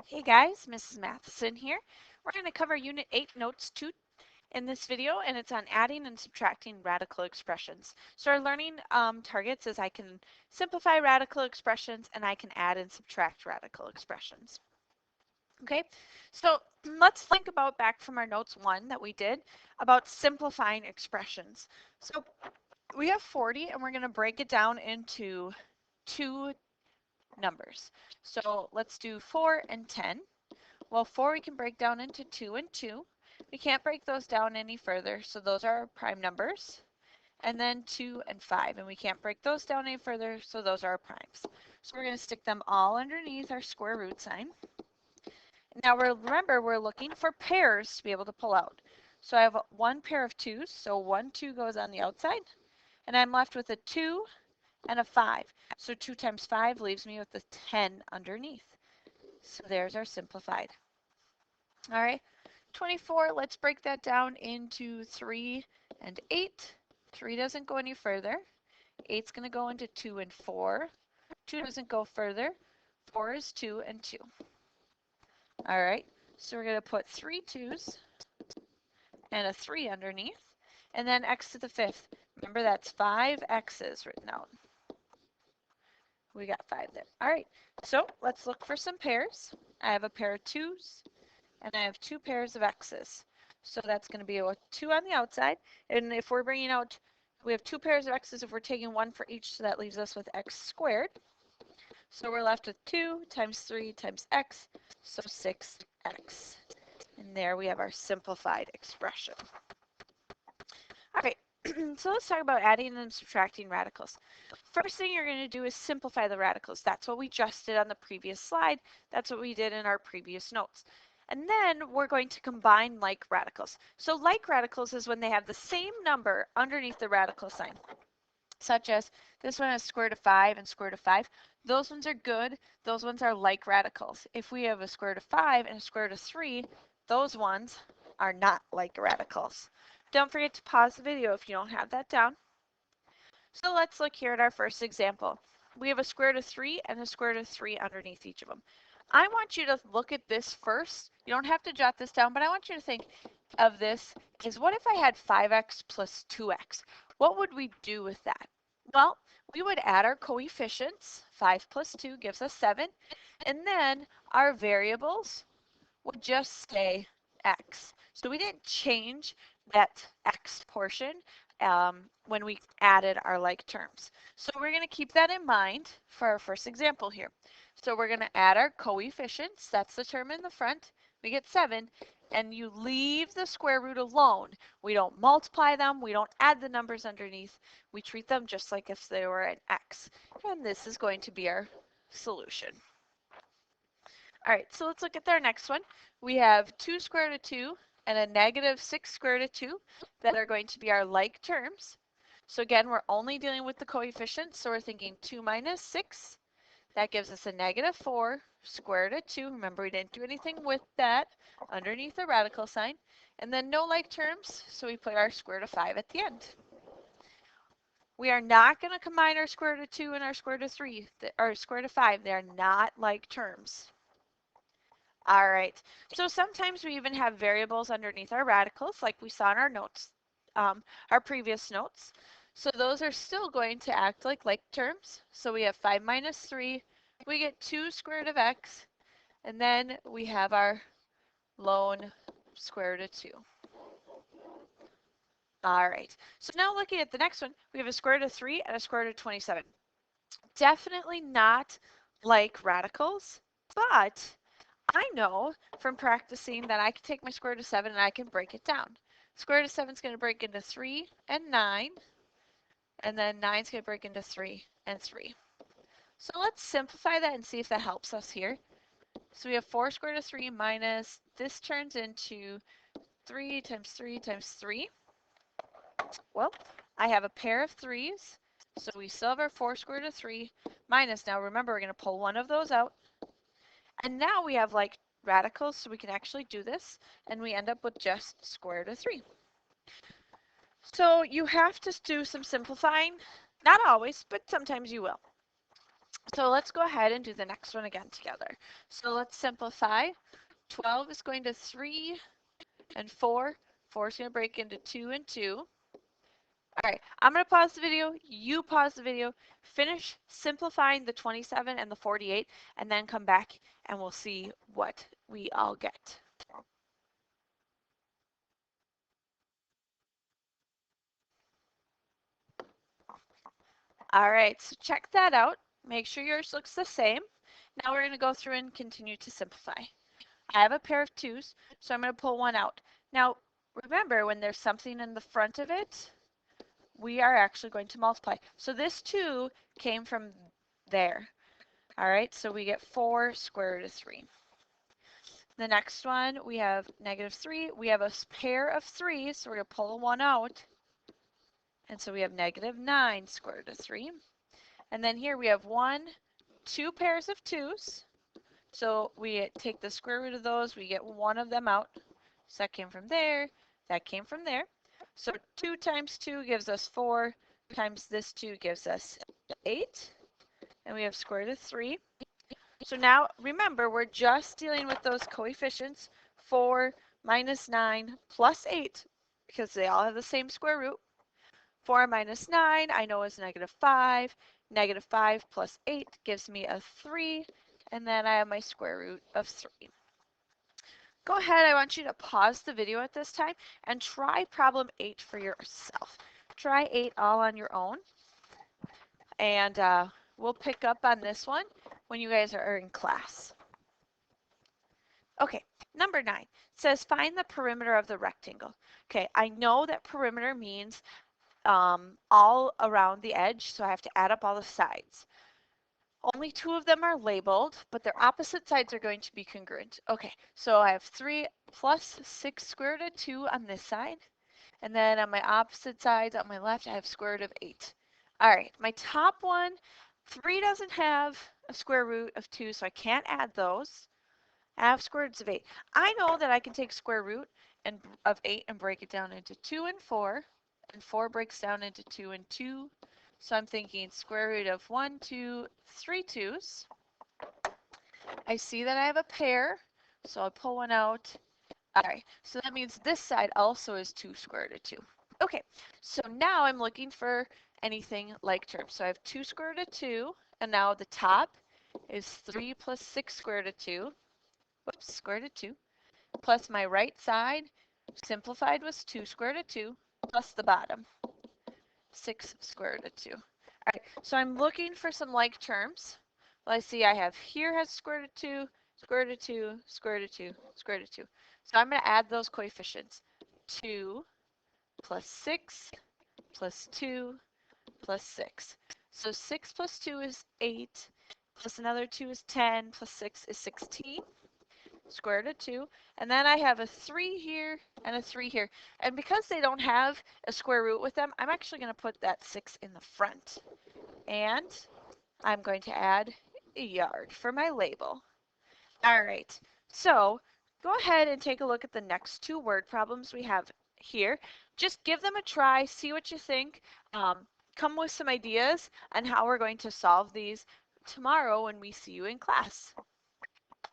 Hey guys, Mrs. Matheson here. We're going to cover Unit 8, Notes 2 in this video, and it's on adding and subtracting radical expressions. So our learning targets is I can simplify radical expressions and I can add and subtract radical expressions. Okay, so let's think about back from our Notes 1 that we did about simplifying expressions. So we have 40 and we're going to break it down into two numbers. So let's do 4 and 10. Well, 4 we can break down into 2 and 2. We can't break those down any further, so those are our prime numbers. And then 2 and 5, and we can't break those down any further, so those are our primes. So we're going to stick them all underneath our square root sign. Now remember, we're looking for pairs to be able to pull out. So I have one pair of 2's, so 1, 2 goes on the outside, and I'm left with a 2 and a 5. So 2 times 5 leaves me with a 10 underneath. So there's our simplified. All right, 24, let's break that down into 3 and 8. 3 doesn't go any further. 8's going to go into 2 and 4. 2 doesn't go further. 4 is 2 and 2. All right, so we're going to put 3 2's and a 3 underneath. And then x to the 5th. Remember, that's 5 x's written out. We got 5 there. All right, so let's look for some pairs. I have a pair of 2's. And I have 2 pairs of x's. So that's going to be a 2 on the outside. And if we're bringing out, we have 2 pairs of x's if we're taking 1 for each, so that leaves us with x squared. So we're left with 2 times 3 times x, so 6x. And there we have our simplified expression. All right, so let's talk about adding and subtracting radicals. First thing you're going to do is simplify the radicals. That's what we just did on the previous slide. That's what we did in our previous notes. And then we're going to combine like radicals. So like radicals is when they have the same number underneath the radical sign, such as this one has square root of 5 and square root of 5. Those ones are good. Those ones are like radicals. If we have a square root of 5 and a square root of 3, those ones are not like radicals. Don't forget to pause the video if you don't have that down. So let's look here at our first example. We have a square root of 3 and a square root of 3 underneath each of them. I want you to look at this first. You don't have to jot this down, but I want you to think of this as, what if I had 5x plus 2x? What would we do with that? Well, we would add our coefficients. 5 plus 2 gives us 7. And then our variables would just stay x. So we didn't change that x portion when we added our like terms. So we're going to keep that in mind for our first example here. So we're going to add our coefficients. That's the term in the front. We get 7. And you leave the square root alone. We don't multiply them. We don't add the numbers underneath. We treat them just like if they were an x. And this is going to be our solution. All right, so let's look at our next one. We have 2 square root of 2 and a negative 6 square root of 2 that are going to be our like terms. So again, we're only dealing with the coefficients, so we're thinking 2 minus 6. That gives us a negative 4 square root of 2. Remember, we didn't do anything with that underneath the radical sign. And then no like terms, so we put our square root of 5 at the end. We are not going to combine our square root of 2 and our square root of 3, or square root of 5. They are not like terms. All right, so sometimes we even have variables underneath our radicals, like we saw in our notes, our previous notes. So those are still going to act like terms. So we have 5 minus 3, we get 2 square root of x, and then we have our lone square root of 2. All right, so now looking at the next one, we have a square root of 3 and a square root of 27. Definitely not like radicals, but I know from practicing that I can take my square root of 7 and I can break it down. Square root of 7 is going to break into 3 and 9, and then 9 is going to break into 3 and 3. So let's simplify that and see if that helps us here. So we have 4 square root of 3 minus, this turns into 3 times 3 times 3. Well, I have a pair of 3's, so we still have our 4 square root of 3 minus, now remember we're going to pull one of those out. And now we have like radicals, so we can actually do this, and we end up with just square root of 3. So you have to do some simplifying. Not always, but sometimes you will. So let's go ahead and do the next one again together. So let's simplify. 12 is going to 3 and 4. 4 is going to break into 2 and 2. All right, I'm going to pause the video. You pause the video. Finish simplifying the 27 and the 48, and then come back and we'll see what we all get. All right, so check that out. Make sure yours looks the same. Now we're going to go through and continue to simplify. I have a pair of 2s, so I'm going to pull one out. Now, remember, when there's something in the front of it, we are actually going to multiply. So this 2 came from there. All right, so we get 4 square root of 3. The next one, we have -3. We have a pair of 3s, so we're going to pull a 1 out. And so we have -9 square root of 3. And then here we have 2 pairs of 2s. So we take the square root of those, we get one of them out. So that came from there, that came from there. So 2 times 2 gives us 4, times this 2 gives us 8. And we have square root of 3. So now remember, we're just dealing with those coefficients, 4 minus 9 plus 8, because they all have the same square root. 4 minus 9 I know is -5. -5 plus 8 gives me a 3. And then I have my square root of 3. Go ahead, I want you to pause the video at this time and try problem 8 for yourself. Try 8 all on your own. And we'll pick up on this one when you guys are in class. Okay, number 9 says find the perimeter of the rectangle. Okay, I know that perimeter means all around the edge, so I have to add up all the sides. Only 2 of them are labeled, but their opposite sides are going to be congruent. Okay, so I have 3 plus 6 square root of 2 on this side. And then on my opposite sides, on my left, I have square root of 8. All right, my top one, 3 doesn't have a square root of 2, so I can't add those. I have square roots of 8. I know that I can take square root of 8 and break it down into 2 and 4. And 4 breaks down into 2 and 2. So I'm thinking square root of 1, 2, 3 2's. I see that I have a pair, so I'll pull one out. All right, so that means this side also is 2 square root of 2. Okay, so now I'm looking for anything like terms. So I have 2 square root of 2, and now the top is 3 plus 6 square root of 2. Whoops, square root of 2. Plus my right side, simplified, was 2 square root of 2, plus the bottom, 6 square root of 2. All right, so I'm looking for some like terms. Well, I see I have here has square root of 2, square root of 2, square root of 2, square root of 2. So I'm going to add those coefficients. 2 plus 6 plus 2 plus 6. So 6 plus 2 is 8, plus another 2 is 10, plus 6 is 16. Square root of 2. And then I have a 3 here and a 3 here. And because they don't have a square root with them, I'm actually going to put that 6 in the front. And I'm going to add a yard for my label. All right, so go ahead and take a look at the next 2 word problems we have here. Just give them a try, see what you think. Come with some ideas on how we're going to solve these tomorrow when we see you in class.